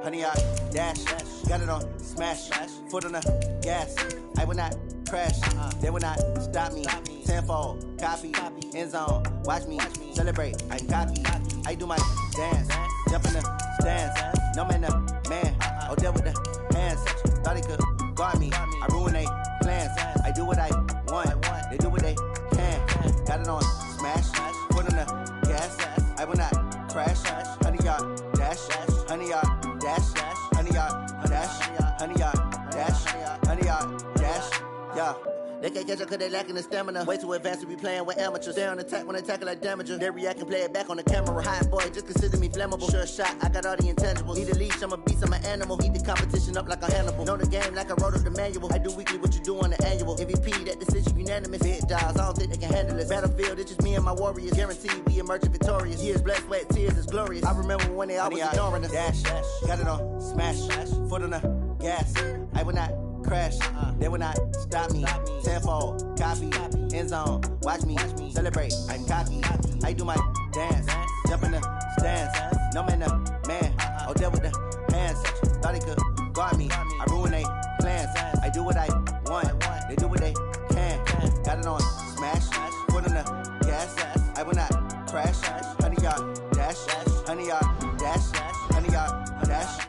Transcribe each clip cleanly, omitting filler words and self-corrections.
100 yard dash. Got it on smash. Foot on the gas. I will not crash. They will not stop me. Tenfold, copy, end zone. Watch me celebrate. I'm cocky. I do my dance. Jump in the stands. No man, the man. Oh, deal with the hands. Thought he could guard me. I ruin they plans. I do what I want. They do what they can. Got it on smash. Foot on the gas. I will not crash. 100 yard dash. 100 yard dash. 100 yard dash. 100 yard dash. 100 yard dash. Yeah. They can't catch up cause they lacking the stamina. Way too advanced to be playing with amateurs. Stay on attack when they tackle like damager. They react and play it back on the camera. Hot boy, just consider me flammable. Sure shot, I got all the intangibles. Need a leash, I'm a beast, I'm an animal. Heat the competition up like a Hannibal. Know the game like I wrote up the manual. I do weekly what you do on the annual. MVP, that decision unanimous. Big dogs, I don't think they can handle it. Battlefield, it's just me and my warriors. Guaranteed we emerge victorious. Years, blood, sweat, tears, it's glorious. I remember when they always ignoring us. Dash, got it on smash. Foot on the gas. I will not crash. They will not stop me. Tenfold, copy, end zone. Watch me celebrate. I'm cocky. I do my dance. Jump in the stands. No man, the man. Oh, deal with the hands. Thought he could guard me. I ruin they plans. I do what I want. They do what they can. Got it on smash. Foot on the gas. I will not crash. 100 yard dash. 100 yard dash. 100 yard dash.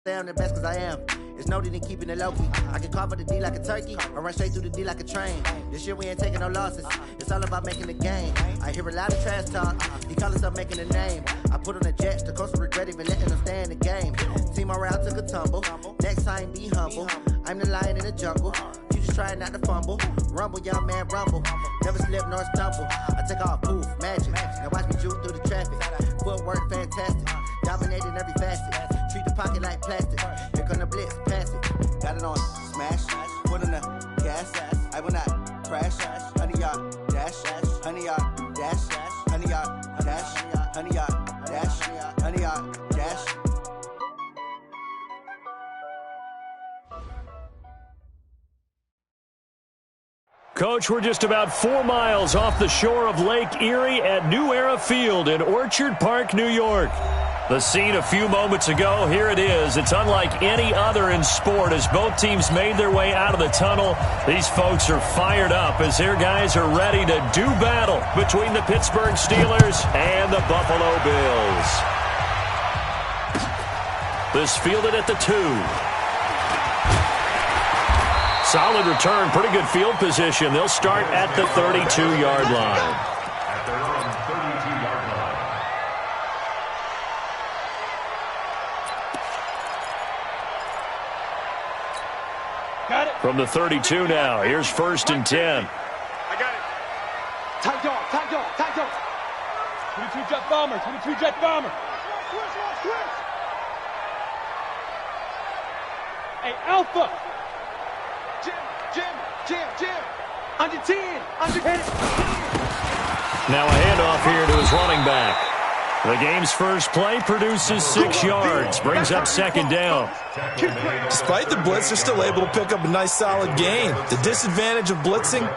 I'm the best cause I am. It's no need in keeping it low key. I can carve up the D like a turkey, or run straight through the D like a train. This year we ain't taking no losses. It's all about making the game. I hear a lot of trash talk. He call himself making a name. I put on the jets, the coach will regret even letting them stay in the game. Team morale took a tumble. Next time be humble. I'm the lion in the jungle. You just trying not to fumble. Rumble, young man, rumble. Never slip nor stumble. I take off, poof, magic. Now watch me juke through the traffic. Footwork fantastic. Dominating every facet. Treat the pocket like plastic. Here come the blitz, pass it. Got it on smash. Foot on the gas. I will not crash. 100 yard dash. 100 yard dash. 100 yard dash. 100 yard dash. 100 yard dash. Coach, we're just about 4 miles off the shore of Lake Erie at New Era Field in Orchard Park, New York. The scene a few moments ago, here it is. It's unlike any other in sport as both teams made their way out of the tunnel. These folks are fired up as their guys are ready to do battle between the Pittsburgh Steelers and the Buffalo Bills. This fielded at the 2. Solid return, pretty good field position. They'll start at the 32-yard line. From the 32 now, here's 1st and 10. I got it. Tight dog, tight dog, tight dog. 22 jet bomber, 22 jet bomber. Switch. Hey, Alpha. Jim. Under 10. Now a handoff here to his running back. The game's first play produces 6 yards, brings up 2nd down. Despite the blitz, they're still able to pick up a nice solid gain. The disadvantage of blitzing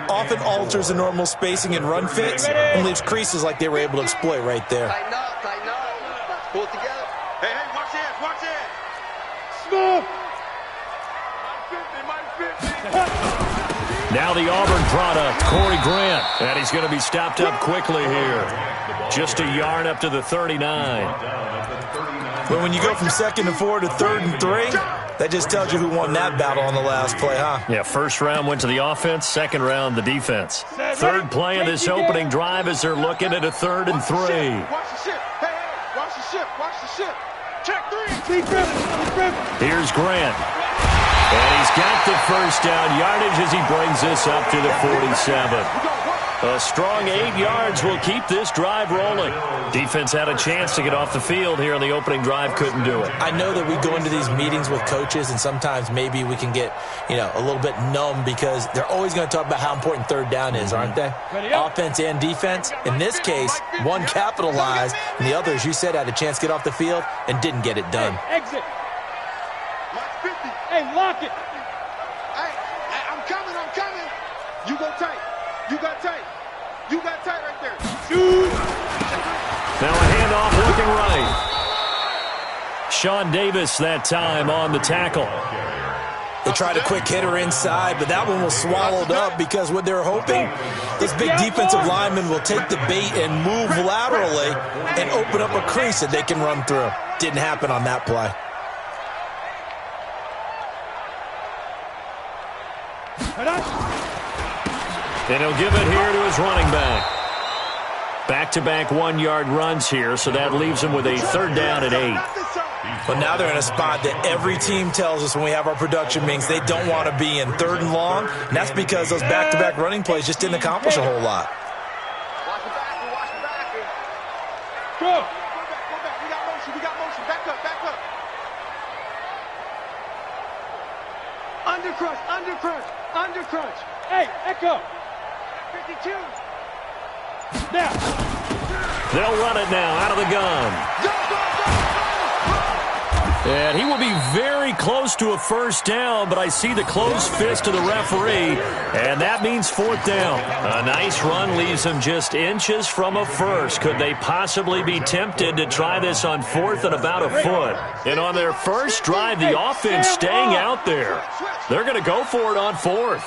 often alters the normal spacing and run fits and leaves creases like they were able to exploit right there. Tighten up. Pull it together. Hey, watch it. Smooth. Now the Auburn product, Corey Grant. And he's going to be stopped up quickly here. Just a yard up to the 39. But when you go from 2nd and 4 to 3rd and 3, that just tells you who won that battle on the last play, huh? Yeah, first round went to the offense, second round the defense. Third play of this opening drive as they're looking at a 3rd and 3. Watch the ship. Hey, watch the ship. Check 3. Here's Grant. And he's got the first down yardage as he brings this up to the 47. A strong 8 yards will keep this drive rolling. Defense had a chance to get off the field here on the opening drive, couldn't do it. I know that we go into these meetings with coaches, and sometimes maybe we can get, a little bit numb because they're always going to talk about how important 3rd down is, aren't they? Offense and defense. In this case, one capitalized, and the other, as you said, had a chance to get off the field and didn't get it done. Hey, exit. Hey, lock it. Hey, I'm coming. You go tight. You got tight right there. Now a handoff looking right. Sean Davis that time on the tackle. They tried a quick hitter inside, but that one was swallowed up because what they're hoping, this big defensive lineman will take the bait and move laterally and open up a crease that they can run through. Didn't happen on that play. And he'll give it here to his running back. Back-to-back 1-yard runs here, so that leaves him with a 3rd down and 8. But now they're in a spot that every team tells us when we have our production meetings they don't want to be in, 3rd and long, and that's because those back-to-back running plays just didn't accomplish a whole lot. Watch the back, watch the back. Go. Go back. We got motion. Back up. Under crunch. Hey, Echo. 52. Now. They'll run it now out of the gun. And he will be very close to a 1st down, but I see the closed fist of the referee, and that means 4th down. A nice run leaves him just inches from a 1st. Could they possibly be tempted to try this on 4th and about a foot? And on their first drive, the offense staying out there. They're going to go for it on 4th.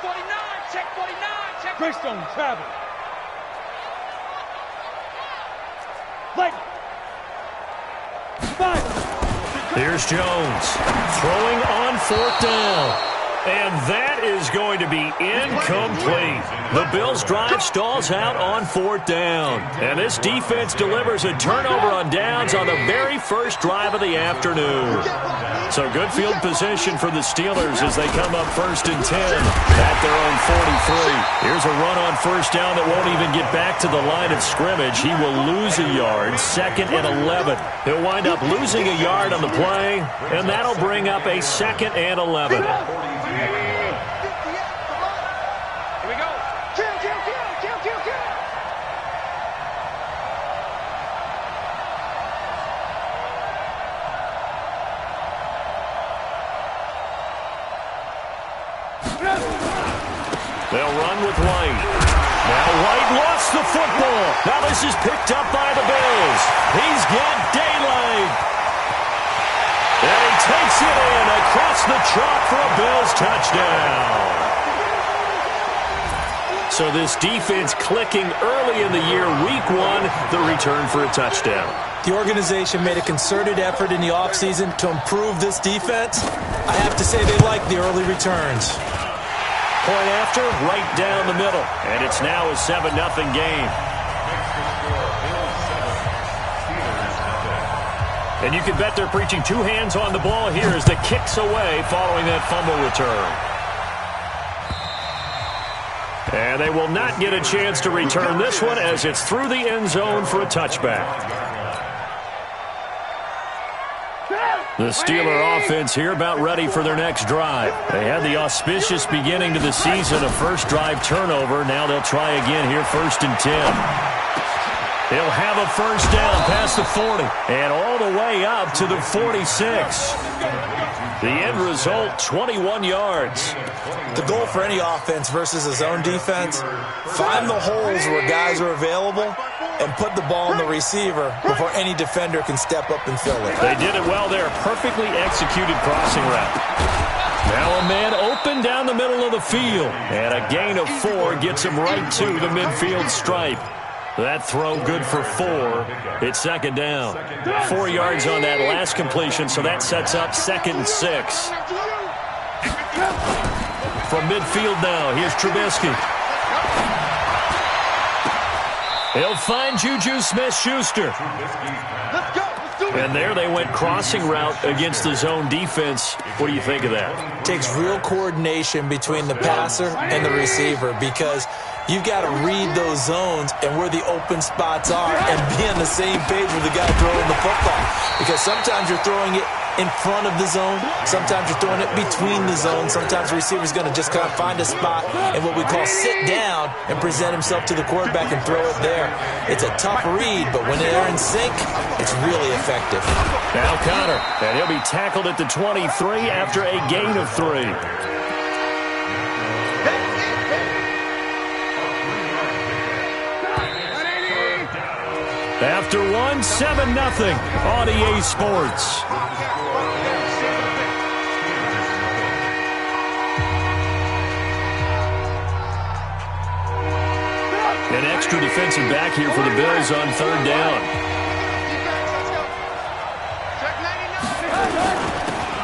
49, check 49, check. Greystone travel. Like. 5. Here's Jones throwing on 4th down. And that is going to be incomplete. The Bills' drive stalls out on 4th down. And this defense delivers a turnover on downs on the very first drive of the afternoon. So good field position for the Steelers as they come up 1st and 10 at their own 43. Here's a run on 1st down that won't even get back to the line of scrimmage. He will lose a yard, 2nd and 11. He'll wind up losing a yard on the play, and that'll bring up a 2nd and 11. Here we go. Kill. They'll run with White. Now White lost the football. Now this is picked up by the Bills. He's got daylight. And he takes it in across the chalk for a Bills touchdown. So this defense clicking early in the year, week 1, the return for a touchdown. The organization made a concerted effort in the offseason to improve this defense. I have to say they like the early returns. Point after, right down the middle. And it's now a 7-0 game. And you can bet they're preaching 2 hands on the ball here as the kick's away following that fumble return. And they will not get a chance to return this one as it's through the end zone for a touchback. The Steeler offense here about ready for their next drive. They had the auspicious beginning to the season, a first drive turnover. Now they'll try again here, 1st and 10. He'll have a 1st down past the 40 and all the way up to the 46. The end result, 21 yards. The goal for any offense versus a zone defense, find the holes where guys are available and put the ball in the receiver before any defender can step up and fill it. They did it well there. Perfectly executed crossing route. Now a man open down the middle of the field. And a gain of 4 gets him right to the midfield stripe. That throw good for 4. It's 2nd down. 4 yards on that last completion, so that sets up 2nd and 6. From midfield now, here's Trubisky. He'll find Juju Smith-Schuster. And there they went crossing route against the zone defense. What do you think of that? Takes real coordination between the passer and the receiver because you've got to read those zones and where the open spots are and be on the same page with the guy throwing the football. Because sometimes you're throwing it in front of the zone. Sometimes you're throwing it between the zones. Sometimes the receiver's going to just kind of find a spot and what we call sit down and present himself to the quarterback and throw it there. It's a tough read, but when they're in sync, it's really effective. Now Connor, and he'll be tackled at the 23 after a gain of 3. After one, 7-0 on EA Sports. An extra defensive back here for the Bills on third down.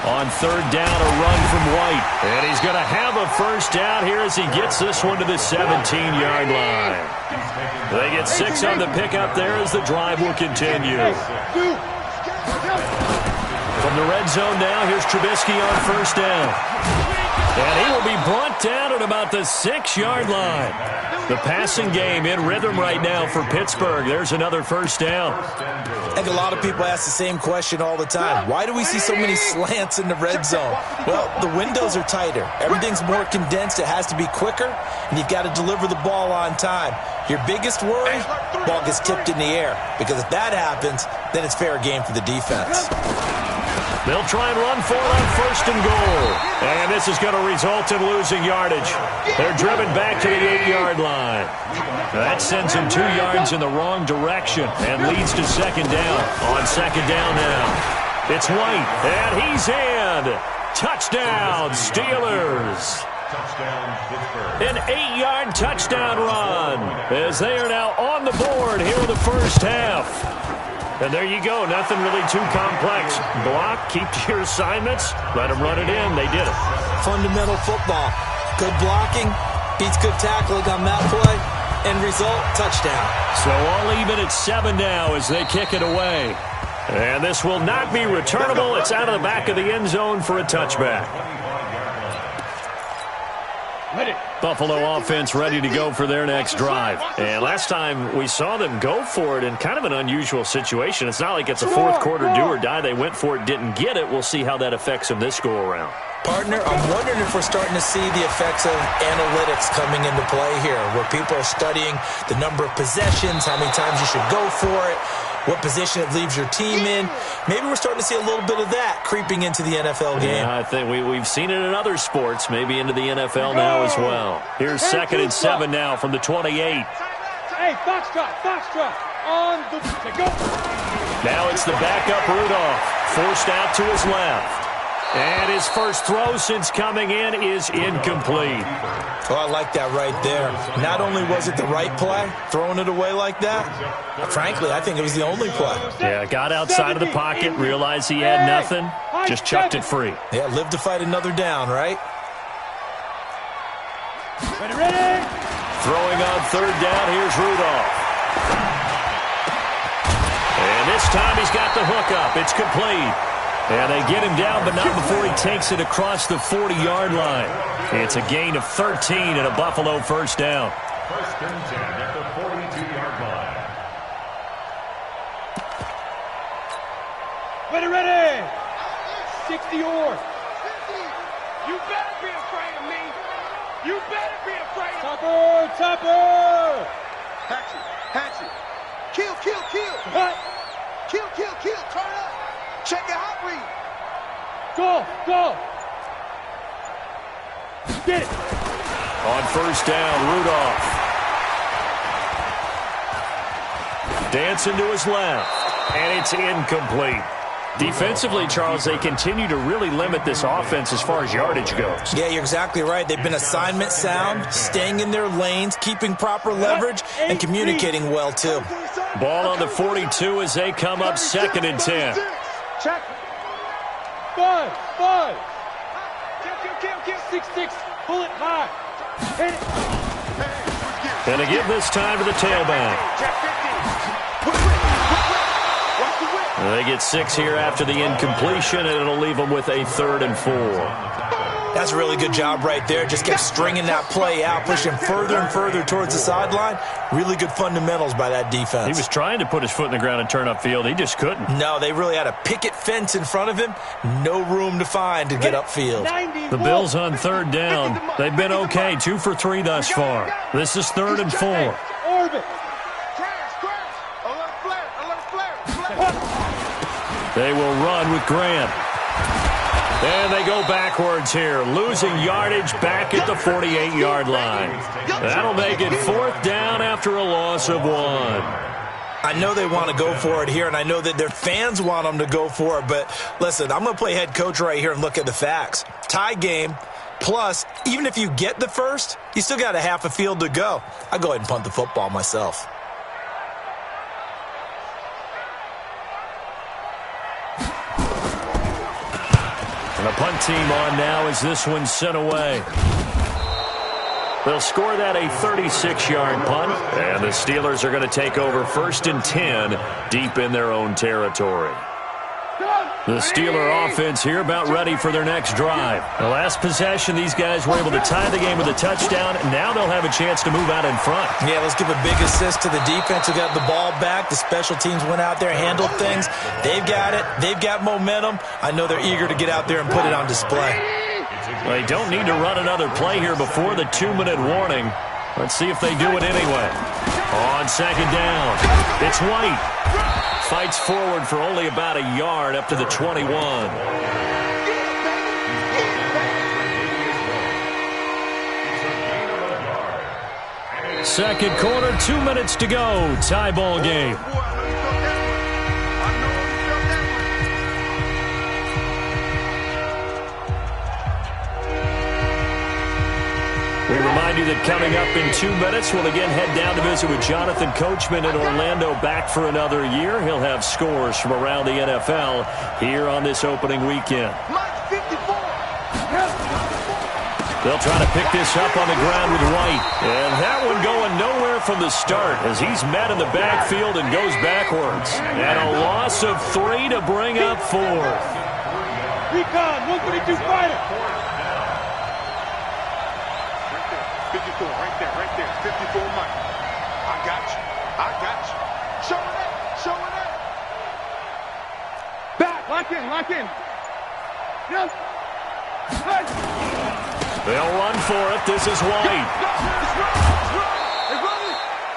On third down, a run from White. And he's going to have a first down here as he gets this one to the 17-yard line. They get 6 on the pickup there as the drive will continue. From the red zone now, here's Trubisky on first down. And he will be brought down at about the 6-yard line. The passing game in rhythm right now for Pittsburgh. There's another first down. I think a lot of people ask the same question all the time. Why do we see so many slants in the red zone? Well, the windows are tighter. Everything's more condensed. It has to be quicker, and you've got to deliver the ball on time. Your biggest worry, ball gets tipped in the air, because if that happens, then it's fair game for the defense. They'll try and run for it on first and goal. And this is going to result in losing yardage. They're driven back to the 8-yard line. That sends them 2 yards in the wrong direction and leads to second down. On second down now, it's White, and he's in. Touchdown, Steelers. An 8-yard touchdown run as they are now on the board here in the first half. And there you go. Nothing really too complex. Block, keep to your assignments, let them run it in. They did it. Fundamental football. Good blocking beats good tackling on that play. End result, touchdown. So all even at 7 now as they kick it away. And this will not be returnable. It's out of the back of the end zone for a touchback. Buffalo offense ready to go for their next drive. And last time we saw them go for it in kind of an unusual situation. It's not like it's a fourth quarter do or die. They went for it, didn't get it. We'll see how that affects them this go-around. Partner, I'm wondering if we're starting to see the effects of analytics coming into play here, where people are studying the number of possessions, how many times you should go for it, what position it leaves your team in. Maybe we're starting to see a little bit of that creeping into the NFL game. Yeah, I think we've seen it in other sports, maybe into the NFL now as well. Here's second and 7 now from the 28. Hey, foxtrot, on the go. Now it's the backup Rudolph, forced out to his left. And his first throw since coming in is incomplete. Oh, I like that right there. Not only was it the right play, throwing it away like that, frankly, I think it was the only play. Yeah, got outside of the pocket, realized he had nothing, just chucked it free. Yeah, live to fight another down, right? Ready. Throwing on third down, here's Rudolph. And this time he's got the hook up. It's complete. And they get him down, but not before he takes it across the 40-yard line. It's a gain of 13 and a Buffalo first down. First and 10 at the 42-yard line. Ready. 60 or. You better be afraid of me. You better be afraid of me. Topper. Hatchet. Kill. Cut. Kill. Turn up. Check your hot read. Go. Get it. On first down, Rudolph. Dancing to his left. And it's incomplete. Defensively, Charles, they continue to really limit this offense as far as yardage goes. Yeah, you're exactly right. They've been assignment sound, staying in their lanes, keeping proper leverage, and communicating well, too. Ball on the 42 as they come up second and 10. Check. 5. Kill. 6. Pull it high. Hit it. And they give this time to the tailback. They get 6 here after the incompletion, and it'll leave them with a 3rd and 4. That's a really good job right there. Just kept stringing that play out, pushing further and further towards the sideline. Really good fundamentals by that defense. He was trying to put his foot in the ground and turn upfield. He just couldn't. No, they really had a picket fence in front of him. No room to find to get upfield. The Bills on third down. They've been okay, 2 for 3 thus far. This is 3rd and 4. Orbit. They will run with Grant. And they go backwards here, losing yardage back at the 48-yard line. That'll make it 4th down after a loss of 1. I know they want to go for it here, and I know that their fans want them to go for it. But, listen, I'm going to play head coach right here and look at the facts. Tie game, plus, even if you get the first, you still got a half a field to go. I'll go ahead and punt the football myself. And the punt team on now as this one's sent away. They'll score that a 36-yard punt, and the Steelers are going to take over 1st and 10 deep in their own territory. The Steeler offense here about ready for their next drive. The last possession, these guys were able to tie the game with a touchdown. Now they'll have a chance to move out in front. Yeah, let's give a big assist to the defense who got the ball back. The special teams went out there, handled things. They've got it. They've got momentum. I know they're eager to get out there and put it on display. They don't need to run another play here before the 2-minute warning. Let's see if they do it anyway. On 2nd down, it's White. Fights forward for only about a yard up to the 21. Second quarter, 2 minutes to go. Tie ball game. We remind you that coming up in 2 minutes, we'll again head down to visit with Jonathan Coachman in Orlando, back for another year. He'll have scores from around the NFL here on this opening weekend. They'll try to pick this up on the ground with White. And that one going nowhere from the start as he's met in the backfield and goes backwards. And a loss of 3 to bring up 4. Recon, 132 fighter. 54, right there, 54 Mike. I got you. Showing it. Back, lock in. Yes. Hey. They'll run for it. This is White.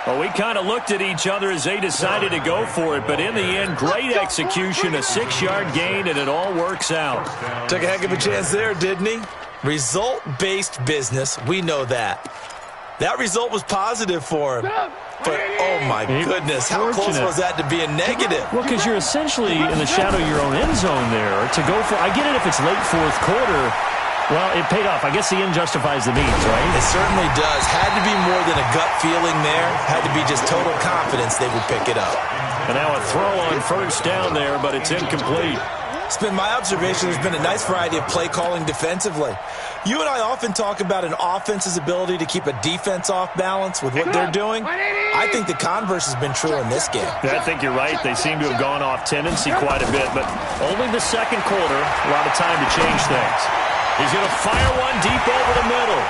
Well, we kind of looked at each other as they decided to go for it, but in the end, great execution, a 6-yard gain, and it all works out. Took a heck of a chance there, didn't he? Result-based business, we know that. That result was positive for him. But, oh, my goodness, how close was that to being negative? Well, because you're essentially in the shadow of your own end zone there to go for. I get it if it's late 4th quarter. Well, it paid off. I guess the end justifies the means, right? It certainly does. Had to be more than a gut feeling there. Had to be just total confidence they would pick it up. And now a throw on 1st down there, but it's incomplete. It's been my observation there's been a nice variety of play calling defensively. You and I often talk about an offense's ability to keep a defense off balance with what they're doing. I think the converse has been true in this game. I think you're right. They seem to have gone off tendency quite a bit, but only the 2nd quarter, a lot of time to change things. He's going to fire one deep over the middle.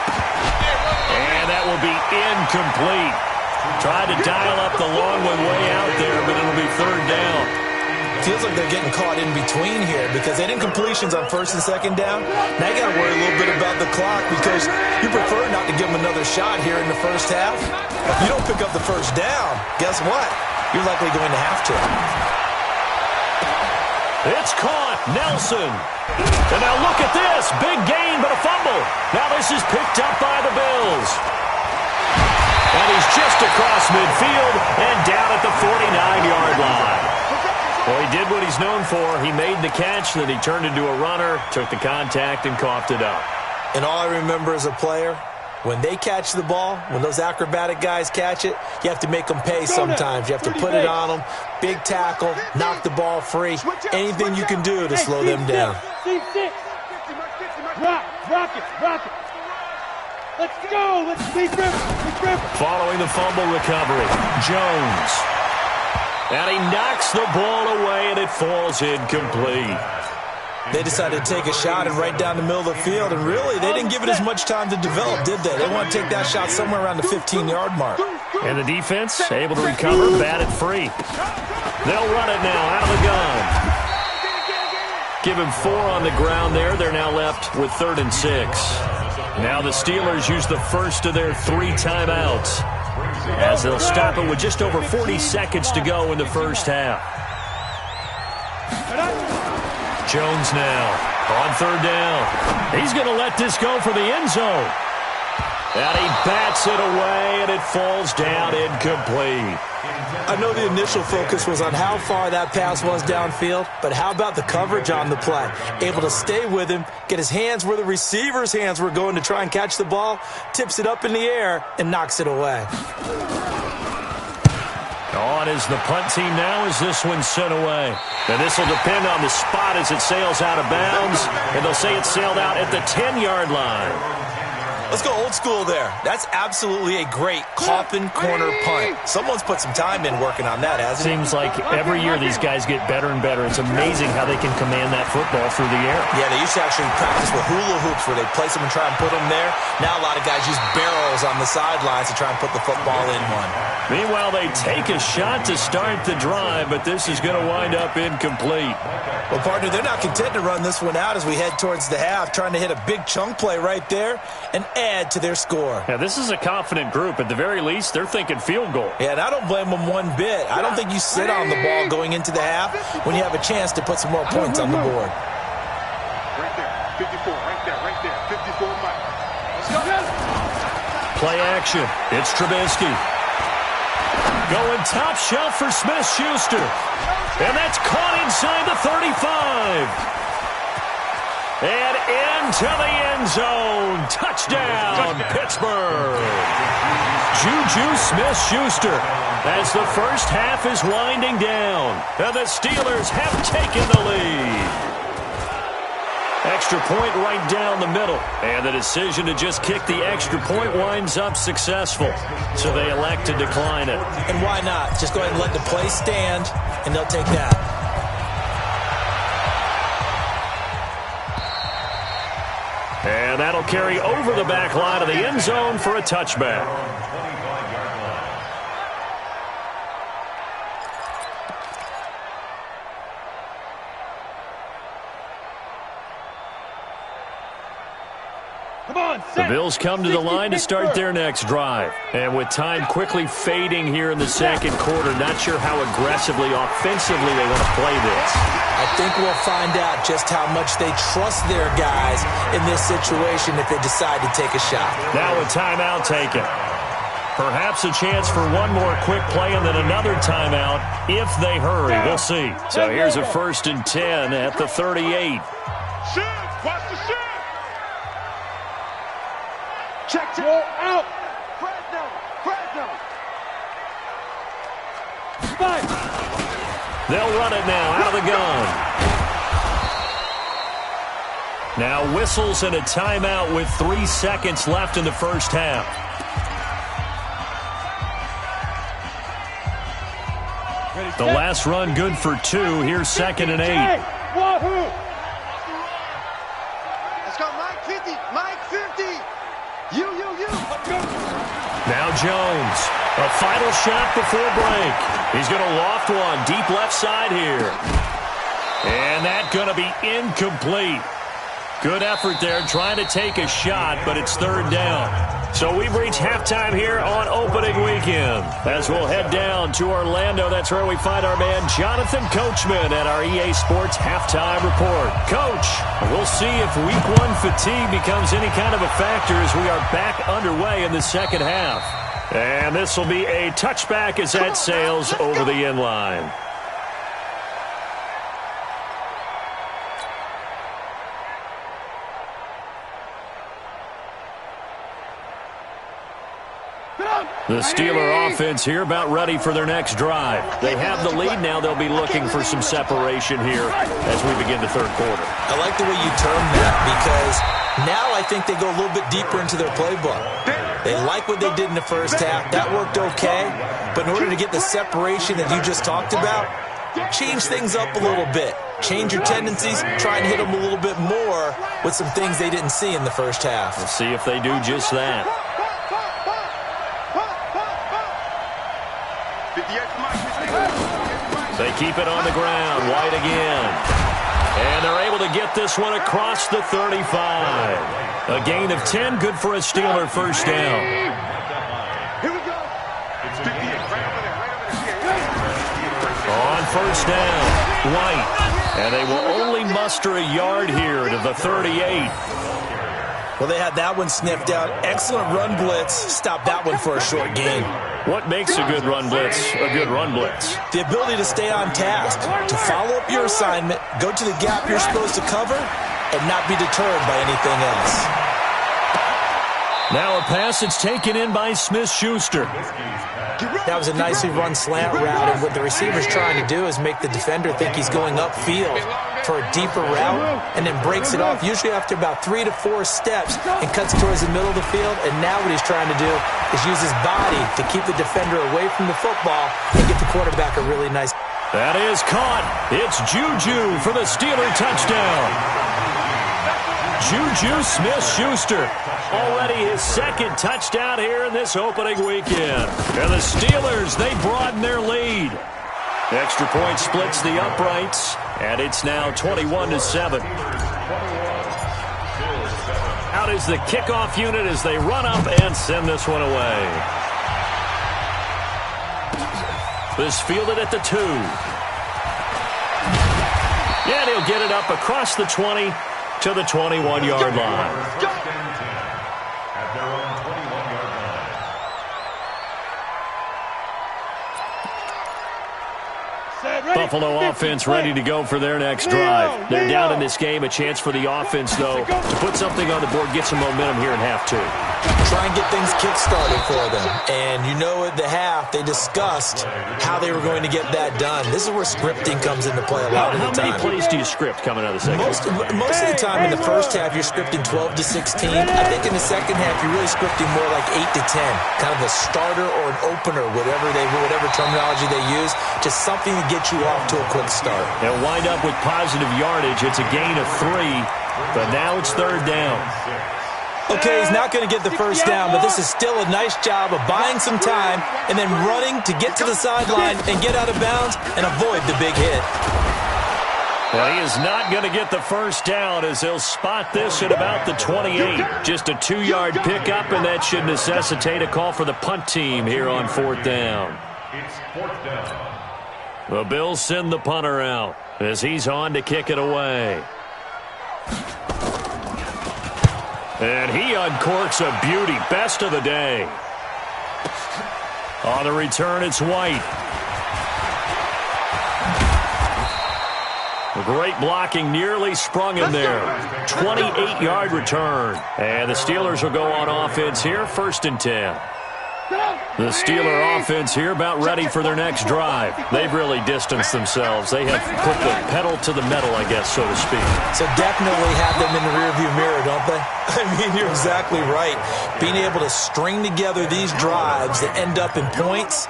And that will be incomplete. Tried to dial up the long one way out there, but it'll be 3rd down. Feels like they're getting caught in between here because they didn't completions on 1st and 2nd down. Now you got to worry a little bit about the clock because you prefer not to give them another shot here in the 1st half. If you don't pick up the 1st down, guess what? You're likely going to have to. It's caught. Nelson. And now look at this. Big gain, but a fumble. Now this is picked up by the Bills. And he's just across midfield and down at the 49-yard line. Well, he did what he's known for. He made the catch, then he turned into a runner, took the contact, and coughed it up. And all I remember as a player, when they catch the ball, when those acrobatic guys catch it, you have to make them pay sometimes. You have to put it on them. Big tackle, knock the ball free. Anything you can do to slow them down. Rock it. Let's go. Let's be Rivers. Following the fumble recovery, Jones. And he knocks the ball away, and it falls incomplete. They decided to take a shot and right down the middle of the field, and really, they didn't give it as much time to develop, did they? They want to take that shot somewhere around the 15-yard mark. And the defense able to recover, batted free. They'll run it now out of the gun. Give him 4 on the ground there. They're now left with 3rd and 6. Now the Steelers use the first of their 3 timeouts, as they'll stop it with just over 40 seconds to go in the 1st half. Jones now on 3rd down. He's going to let this go for the end zone. And he bats it away, and it falls down incomplete. I know the initial focus was on how far that pass was downfield, but how about the coverage on the play? Able to stay with him, get his hands where the receiver's hands were going to try and catch the ball, tips it up in the air, and knocks it away. On is the punt team now as this one's sent away. And this will depend on the spot as it sails out of bounds, and they'll say it sailed out at the 10-yard line. Let's go old school there. That's absolutely a great coffin corner punt. Someone's put some time in working on that, hasn't it? Seems like every year these guys get better and better. It's amazing how they can command that football through the air. Yeah, they used to actually practice with hula hoops where they place them and try and put them there. Now a lot of guys use barrels on the sidelines to try and put the football in one. Meanwhile, they take a shot to start the drive, but this is going to wind up incomplete. Well, partner, they're not content to run this one out as we head towards the half, trying to hit a big chunk play right there and add to their score. Yeah, this is a confident group. At the very least, they're thinking field goal. Yeah, and I don't blame them one bit. I don't think you sit on the ball going into the half when you have a chance to put some more points on the board. Right there, 54, right there, 54 Mike. Let's go. Play action. It's Trubisky. Going top shelf for Smith-Schuster. And that's caught inside the 35. And into the end zone. Touchdown, Pittsburgh. Juju Smith-Schuster as the first half is winding down. And the Steelers have taken the lead. Extra point right down the middle. And the decision to just kick the extra point winds up successful. So they elect to decline it. And why not? Just go ahead and let the play stand, and they'll take that. And that'll carry over the back line of the end zone for a touchback. The Bills come to the line to start their next drive. And with time quickly fading here in the second quarter, not sure how aggressively, offensively they want to play this. I think we'll find out just how much they trust their guys in this situation if they decide to take a shot. Now a timeout taken. Perhaps a chance for one more quick play and then another timeout if they hurry. We'll see. So here's a 1st and 10 at the 38. Watch the shift. Check, roll out. Fresno. Spike. They'll run it now out of the gun. Now whistles and a timeout with 3 seconds left in the first half. The last run good for 2. Here's 2nd and 8. Wahoo! Let's go, Mike 50. Mike 50. You. Now Jones. A final shot before break. He's going to loft one deep left side here. And that's going to be incomplete. Good effort there trying to take a shot, but it's 3rd down. So we've reached halftime here on opening weekend. As we'll head down to Orlando, that's where we find our man Jonathan Coachman at our EA Sports Halftime Report. Coach, we'll see if Week 1 fatigue becomes any kind of a factor as we are back underway in the second half. And this will be a touchback as that sails over the end line. The Steeler offense here about ready for their next drive. They have the lead now. They'll be looking for some separation here as we begin the third quarter. I like the way you termed that because now I think they go a little bit deeper into their playbook. They like what they did in the first half. That worked okay. But in order to get the separation that you just talked about, change things up a little bit. Change your tendencies. Try and hit them a little bit more with some things they didn't see in the first half. We'll see if they do just that. They keep it on the ground. White again. And they're able to get this one across the 35. A gain of 10, good for a Steeler first down. Here we go. It's 58, right over there. On first down, White. And they will only muster a yard here to the 38. Well, they had that one sniffed out. Excellent run blitz. Stop that one for a short gain. What makes a good run blitz a good run blitz? The ability to stay on task, to follow up your assignment, go to the gap you're supposed to cover, and not be deterred by anything else. Now a pass that's taken in by Smith-Schuster. That was a nicely run slant route, and what the receiver's trying to do is make the defender think he's going upfield for a deeper route, and then breaks it off, usually after about 3 to 4 steps, and cuts towards the middle of the field. And now what he's trying to do is use his body to keep the defender away from the football and get the quarterback a really nice. That is caught. It's Juju for the Steeler touchdown. Juju Smith-Schuster, already his second touchdown here in this opening weekend. And the Steelers, they broaden their lead. Extra point splits the uprights, and it's now 21-7. Out is the kickoff unit as they run up and send this one away. This fielded at the 2. And he'll get it up across the 20 to the 21-yard line. Buffalo offense ready to go for their next drive. They're down in this game. A chance for the offense, though, to put something on the board, get some momentum here in half 2. Try and get things kick-started for them. And you know at the half, they discussed how they were going to get that done. This is where scripting comes into play a lot of the time. How many plays do you script coming out of the second? Most of the time in the first half, you're scripting 12 to 16. I think in the second half, you're really scripting more like 8 to 10. Kind of a starter or an opener, whatever terminology they use. Just something to get you off to a quick start. They'll wind up with positive yardage. It's a gain of 3, but now it's 3rd down. Okay, he's not going to get the first down, but this is still a nice job of buying some time and then running to get to the sideline and get out of bounds and avoid the big hit. Well, he is not going to get the first down as they'll spot this at about the 28. Just a 2-yard pickup, and that should necessitate a call for the punt team here on 4th down. It's 4th down. The Bills send the punter out as he's on to kick it away. And he uncorks a beauty. Best of the day. On the return, it's White. Great blocking, nearly sprung him there. 28-yard return. And the Steelers will go on offense here, 1st and 10. The Steeler offense here about ready for their next drive. They've really distanced themselves. They have put the pedal to the metal, I guess, so to speak. So definitely have them in the rearview mirror, don't they? I mean, you're exactly right. Being able to string together these drives that end up in points,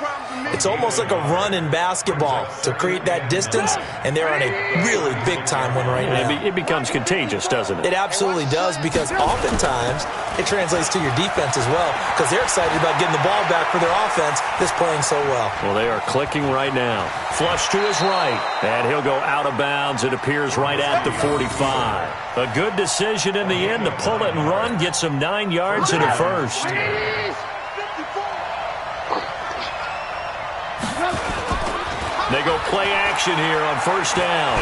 it's almost like a run in basketball to create that distance, and they're on a really big-time one right now. It becomes contagious, doesn't it? It absolutely does, because oftentimes it translates to your defense as well, because they're excited about getting the ball back for their offense that's playing so well. Well, they are clicking right now. Flush to his right, and he'll go out of bounds. It appears right at the 45. A good decision in the end to pull it and run, get some 9 yards and a first. They go play action here on 1st down.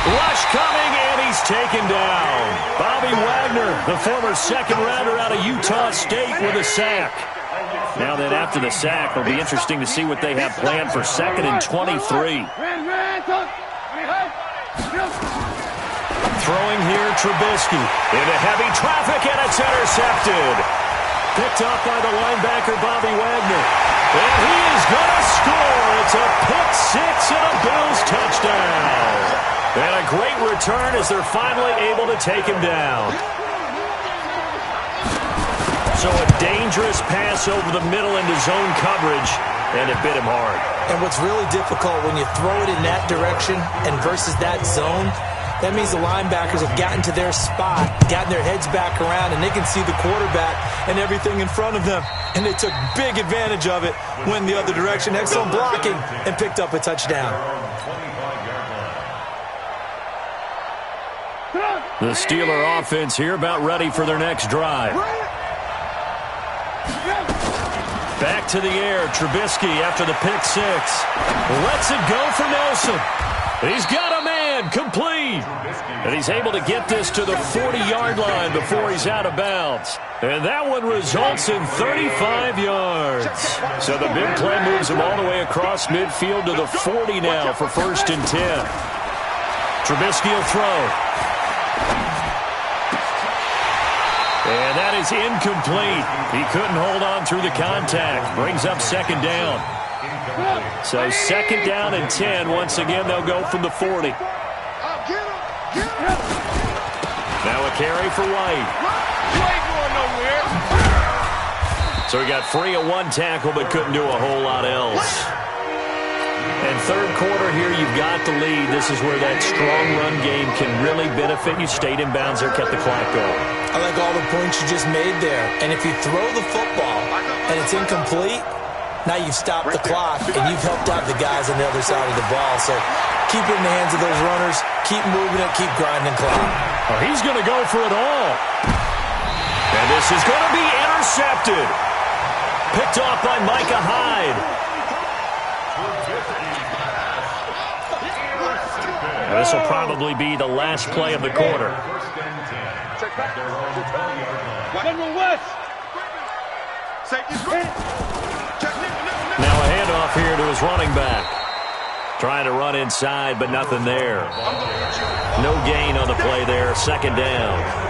Rush coming, and he's taken down. Bobby Wagner, the former 2nd rounder out of Utah State, with a sack. Now then, after the sack, it'll be interesting to see what they have planned for 2nd and 23. Throwing here, Trubisky into heavy traffic, and it's intercepted. Picked up by the linebacker, Bobby Wagner. And he is going to score. It's a pick-6 and a Bills touchdown. And a great return as they're finally able to take him down. So a dangerous pass over the middle into zone coverage, and it bit him hard. And what's really difficult when you throw it in that direction and versus that zone, that means the linebackers have gotten to their spot, gotten their heads back around, and they can see the quarterback and everything in front of them. And they took big advantage of it, went the other direction, excellent blocking, and picked up a touchdown. The Steeler offense here about ready for their next drive. Back to the air, Trubisky after the pick-6. Lets it go for Nelson. He's got a man. again, complete. And he's able to get this to the 40-yard line before he's out of bounds. And that one results in 35 yards. So the big play moves him all the way across midfield to the 40 now for 1st and 10. Trubisky will throw. And that is incomplete. He couldn't hold on through the contact. Brings up 2nd down. So 2nd down and 10. Once again, they'll go from the 40. Now a carry for White. So he got free of one tackle but couldn't do a whole lot else. And 3rd quarter here, you've got the lead. This is where that strong run game can really benefit you. Stayed in bounds there, kept the clock going. I like all the points you just made there. And if you throw the football and it's incomplete, now you've stopped the clock and you've helped out the guys on the other side of the ball. So keep it in the hands of those runners. Keep moving it. Keep grinding clock. Oh, he's going to go for it all. And this is going to be intercepted. Picked off by Micah Hyde. And this will probably be the last play of the quarter. General West. Now a handoff here to his running back. Trying to run inside, but nothing there. No gain on the play there. 2nd down.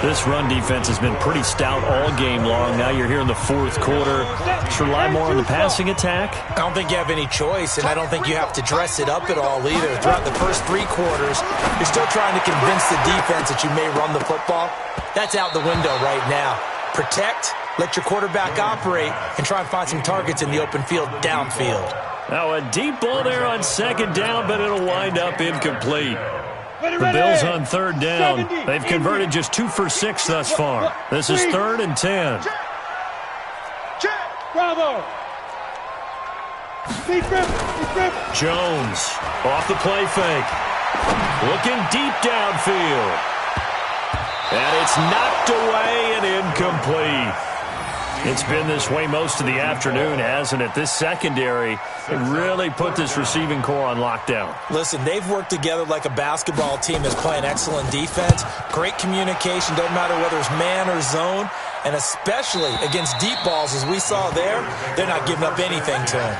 This run defense has been pretty stout all game long. Now you're here in the 4th quarter. Should rely more on the passing attack? I don't think you have any choice, and I don't think you have to dress it up at all either. Throughout the first 3 quarters, you're still trying to convince the defense that you may run the football. That's out the window right now. Protect, let your quarterback operate, and try and find some targets in the open field downfield. Now a deep ball there on 2nd down, but it'll wind up incomplete. The Bills on 3rd down. They've converted just 2 for 6 thus far. This is 3rd and 10. Bravo. Jones off the play fake. Looking deep downfield. And it's knocked away and incomplete. It's been this way most of the afternoon, hasn't it? This secondary really put this receiving core on lockdown. Listen, they've worked together like a basketball team that's playing excellent defense. Great communication, doesn't matter whether it's man or zone. And especially against deep balls, as we saw there, they're not giving up anything to them.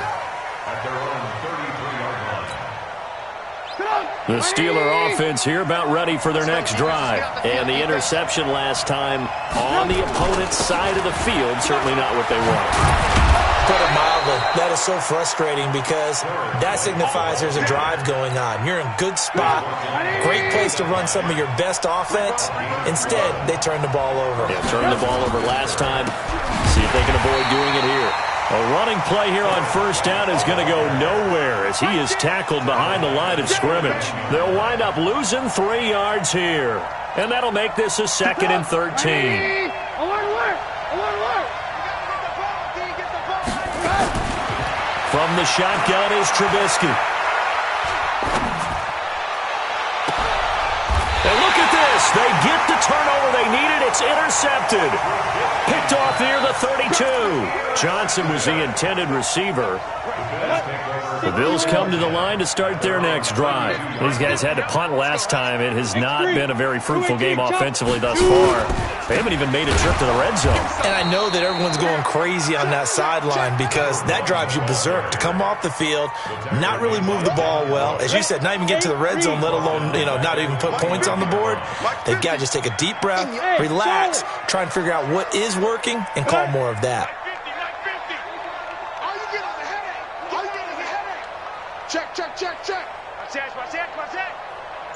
The Steeler offense here about ready for their next drive. And the interception last time on the opponent's side of the field, certainly not what they want. Put it mildly, that is so frustrating because that signifies there's a drive going on. You're in a good spot, great place to run some of your best offense. Instead, they turn the ball over. Yeah, turned the ball over last time. See if they can avoid doing it here. A running play here on 1st down is going to go nowhere as he is tackled behind the line of scrimmage. They'll wind up losing 3 yards here. And that'll make this a 2nd and 13. From the shotgun is Trubisky. And look at this. They get the turnover they needed. It's intercepted. Picked off near the 32. Johnson was the intended receiver. The Bills come to the line to start their next drive. These guys had to punt last time. It has not been a very fruitful game offensively thus far. They haven't even made a trip to the red zone. And I know that everyone's going crazy on that sideline because that drives you berserk to come off the field, not really move the ball well. As you said, not even get to the red zone, let alone, not even put points on the board. They've got to just take a deep breath, relax, try and figure out what is working, and call more of that. Check.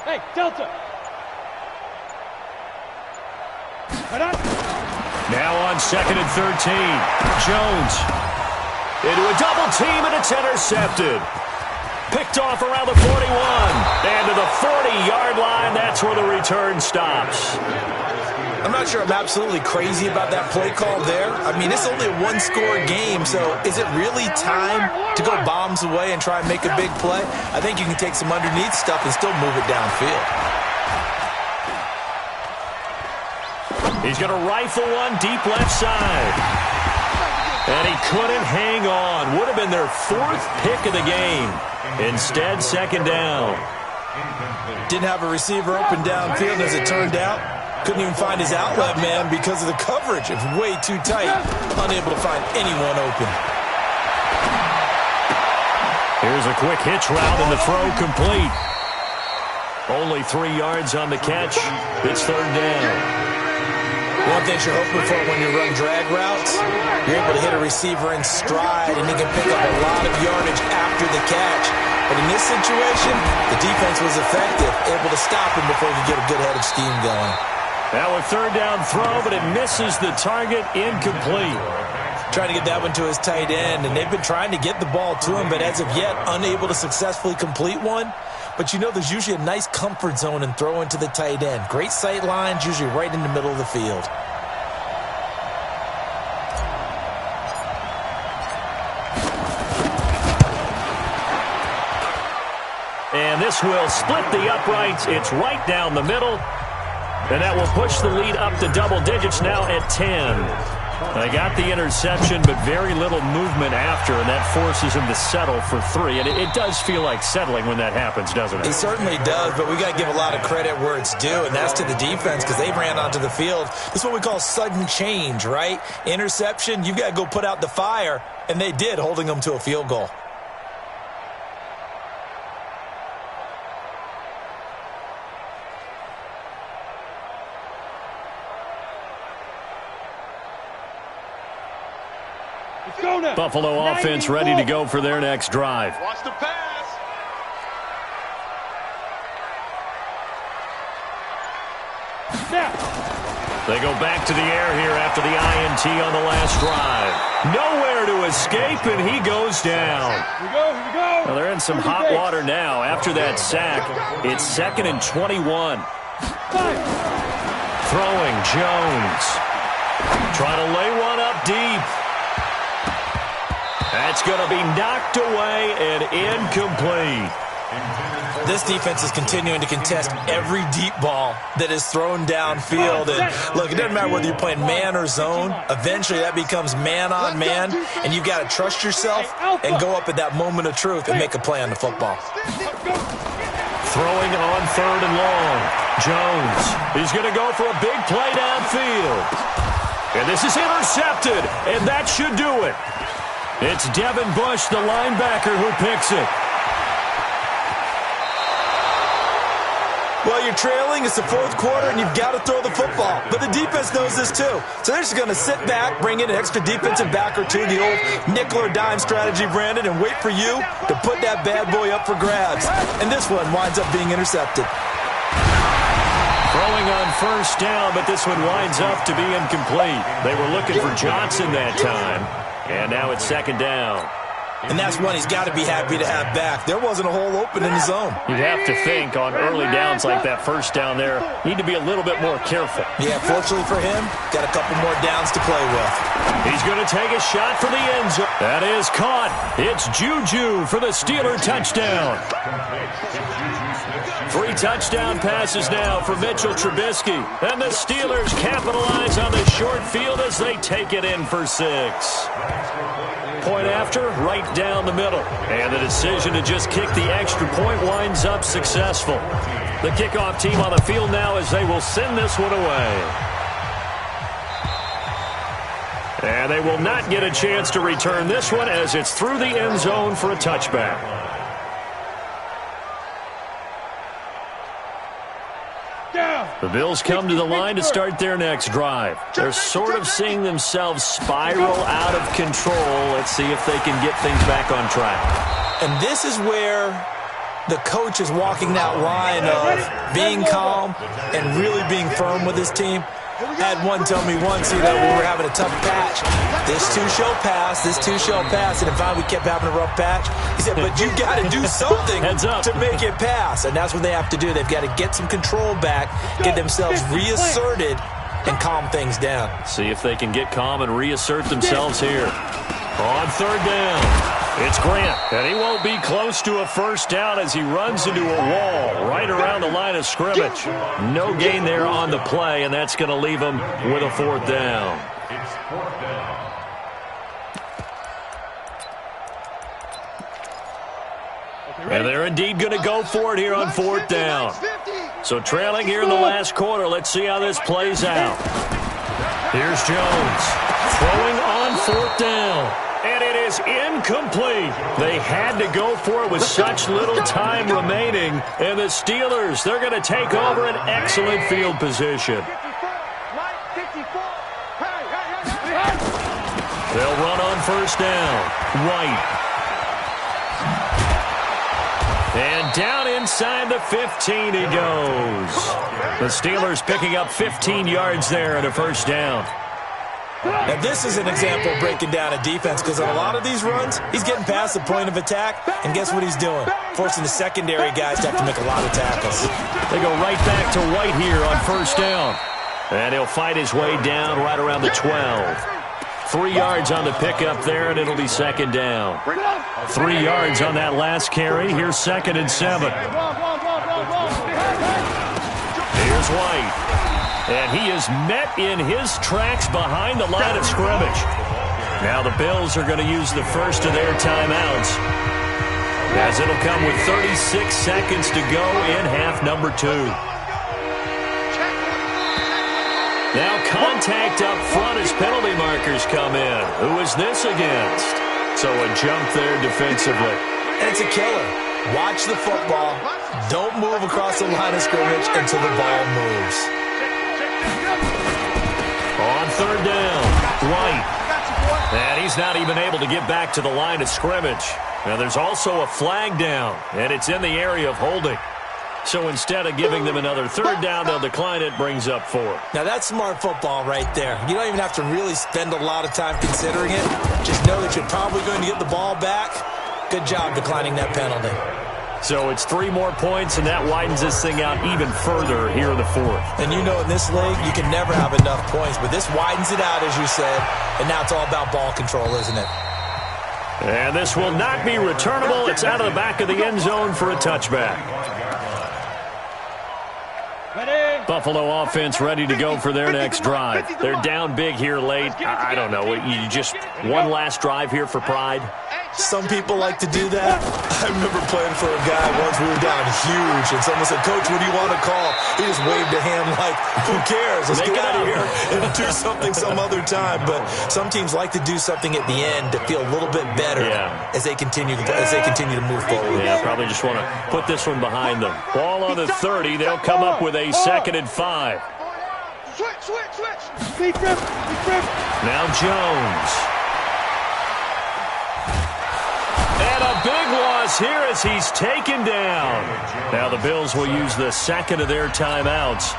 Hey, Delta. Now on 2nd and 13. Jones into a double team, and it's intercepted. Picked off around the 41. And to the 40-yard line, that's where the return stops. I'm not sure I'm absolutely crazy about that play call there. I mean, it's only a 1-score game, so is it really time to go bombs away and try and make a big play? I think you can take some underneath stuff and still move it downfield. He's going to rifle one deep left side. And he couldn't hang on. Would have been their 4th pick of the game. Instead, 2nd down. Didn't have a receiver open downfield, as it turned out. Couldn't even find his outlet man because of the coverage. It was way too tight. Unable to find anyone open. Here's a quick hitch route and the throw complete. Only 3 yards on the catch. It's third down. One thing you're hoping for when you run drag routes, you're able to hit a receiver in stride, and he can pick up a lot of yardage after the catch. But in this situation, the defense was effective, able to stop him before he could get a good head of steam going. Now a third down throw, but it misses the target, incomplete. Trying to get that one to his tight end, and they've been trying to get the ball to him, but as of yet, unable to successfully complete one. But you know there's usually a nice comfort zone in throwing to the tight end. Great sight lines, usually right in the middle of the field. And this will split the uprights. It's right down the middle. And that will push the lead up to double digits now at 10. They got the interception, but very little movement after, and that forces him to settle for 3. And it does feel like settling when that happens, doesn't it? It certainly does, but we got to give a lot of credit where it's due, and that's to the defense because they ran onto the field. This is what we call sudden change, right? Interception, you've got to go put out the fire, and they did, holding them to a field goal. Buffalo offense ready to go for their next drive. Watch the pass. Snap. They go back to the air here after the INT on the last drive. Nowhere to escape, and he goes down. Here we go, here we go. Well, they're in some hot water now. After that sack, it's 2nd and 21. Throwing Jones. Trying to lay one up deep. That's going to be knocked away and incomplete. This defense is continuing to contest every deep ball that is thrown downfield. And look, it doesn't matter whether you're playing man or zone. Eventually that becomes man on man, and you've got to trust yourself and go up at that moment of truth and make a play on the football. Throwing on 3rd and long. Jones. He's going to go for a big play downfield. And this is intercepted, and that should do it. It's Devin Bush, the linebacker, who picks it. Well, you're trailing. It's the 4th quarter, and you've got to throw the football. But the defense knows this, too. So they're just going to sit back, bring in an extra defensive back or two, the old nickel or dime strategy, Brandon, and wait for you to put that bad boy up for grabs. And this one winds up being intercepted. Throwing on 1st down, but this one winds up to be incomplete. They were looking for Johnson that time. And now it's 2nd down. And that's one he's got to be happy to have back. There wasn't a hole open in the zone. You'd have to think on early downs like that 1st down there, need to be a little bit more careful. Yeah, fortunately for him, got a couple more downs to play with. He's going to take a shot for the end zone. That is caught. It's Juju for the Steeler touchdown. 3 touchdown passes now for Mitchell Trubisky. And the Steelers capitalize on the short field as they take it in for 6. Point after, right down the middle. And the decision to just kick the extra point winds up successful. The kickoff team on the field now as they will send this one away. And they will not get a chance to return this one as it's through the end zone for a touchback. The Bills come to the line to start their next drive. They're sort of seeing themselves spiral out of control. Let's see if they can get things back on track. And this is where the coach is walking that line of being calm and really being firm with his team. I had one tell me once, when we were having a tough patch, this too shall pass, this too shall pass, and finally we kept having a rough patch. He said, but you got to do something to make it pass, and that's what they have to do. They've got to get some control back, get themselves reasserted, and calm things down. See if they can get calm and reassert themselves here. On 3rd down. It's Grant, and he won't be close to a 1st down as he runs into a wall right around the line of scrimmage. No gain there on the play, and that's going to leave him with a 4th down. It's 4th down. And they're indeed going to go for it here on 4th down. So trailing here in the last quarter. Let's see how this plays out. Here's Jones throwing on 4th down. And it is incomplete. They had to go for it with such little time remaining. And the Steelers, they're going to take over an excellent field position. They'll run on 1st down. White. And down inside the 15 he goes. The Steelers picking up 15 yards there and a 1st down. Now, this is an example of breaking down a defense because on a lot of these runs, he's getting past the point of attack, and guess what he's doing? Forcing the secondary guys to have to make a lot of tackles. They go right back to White here on 1st down. And he'll fight his way down right around the 12. 3 yards on the pickup there, and it'll be 2nd down. 3 yards on that last carry. Here's 2nd and 7. Here's White. And he is met in his tracks behind the line of scrimmage. Now the Bills are going to use the first of their timeouts, as it'll come with 36 seconds to go in half number 2. Now contact up front as penalty markers come in. Who is this against? So a jump there defensively. And it's a killer. Watch the football. Don't move across the line of scrimmage until the ball moves. On 3rd down, White. And he's not even able to get back to the line of scrimmage. Now there's also a flag down, and it's in the area of holding. So instead of giving them another 3rd down, they'll decline it, brings up 4. Now that's smart football right there. You don't even have to really spend a lot of time considering it. Just know that you're probably going to get the ball back. Good job declining that penalty. So it's 3 more points, and that widens this thing out even further here in the 4th. And you know in this league, you can never have enough points, but this widens it out, as you said, and now it's all about ball control, isn't it? And this will not be returnable. It's out of the back of the end zone for a touchback. Buffalo offense ready to go for their next drive. They're down big here late. I don't know. You just one last drive here for pride? Some people like to do that. I remember playing for a guy once. We were down huge, and someone said, "Coach, what do you want to call?" He just waved a hand like, "Who cares? Let's get out of here and do something some other time." But some teams like to do something at the end to feel a little bit better as they continue to move forward. Yeah, probably just want to put this one behind them. Ball on the 30. They'll come up with a 2nd and 5. Switch. Now Jones. And a big loss here as he's taken down. Now the Bills will use the 2nd of their timeouts,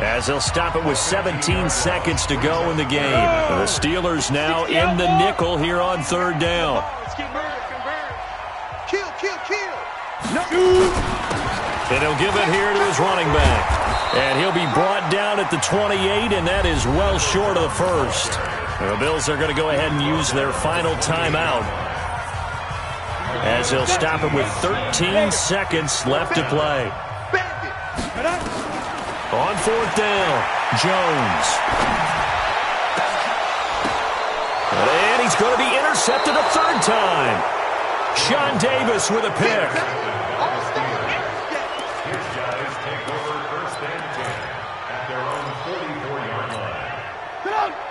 as they'll stop it with 17 seconds to go in the game. The Steelers now in the nickel here on 3rd down. Kill. And he'll give it here to his running back. And he'll be brought down at the 28, and that is well short of the 1st. The Bills are going to go ahead and use their final timeout, as they'll stop it with 13 seconds left to play. On 4th down, Jones. And he's going to be intercepted a 3rd time. Sean Davis with a pick.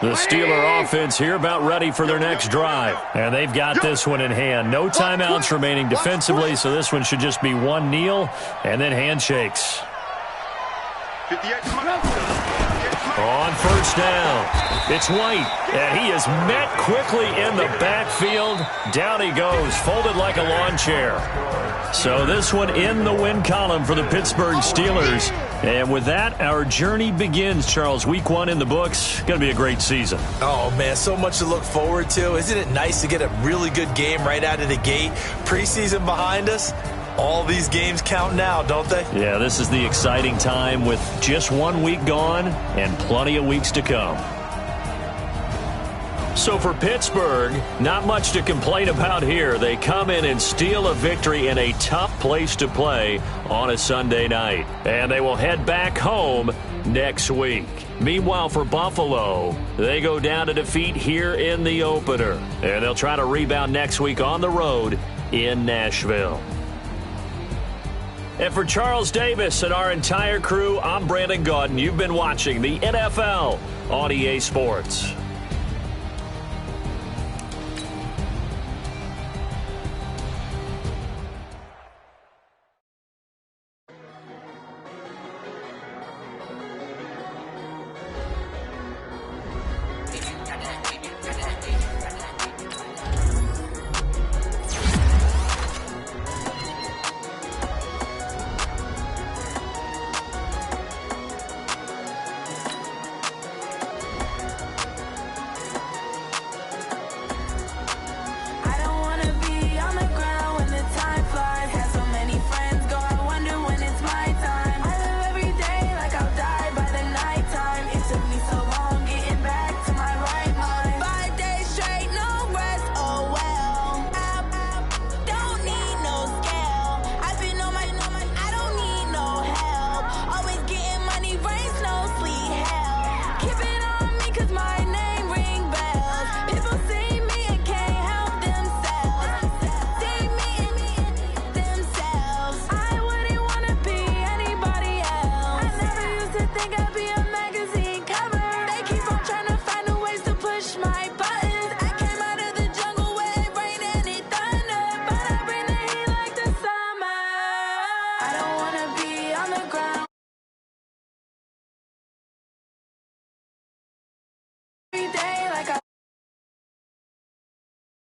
The Steeler offense here about ready for their next drive. And they've got this one in hand. No timeouts remaining defensively, so this one should just be one kneel and then handshakes. On 1st down, it's White, and he is met quickly in the backfield. Down he goes, folded like a lawn chair. So this one in the win column for the Pittsburgh Steelers. And with that, our journey begins, Charles. Week 1 in the books. Going to be a great season. Oh, man, so much to look forward to. Isn't it nice to get a really good game right out of the gate? Preseason behind us. All these games count now, don't they? Yeah, this is the exciting time with just 1 week gone and plenty of weeks to come. So for Pittsburgh, not much to complain about here. They come in and steal a victory in a tough place to play on a Sunday night. And they will head back home next week. Meanwhile, for Buffalo, they go down to defeat here in the opener. And they'll try to rebound next week on the road in Nashville. And for Charles Davis and our entire crew, I'm Brandon Gaudin. You've been watching the NFL on EA Sports. Think I'd be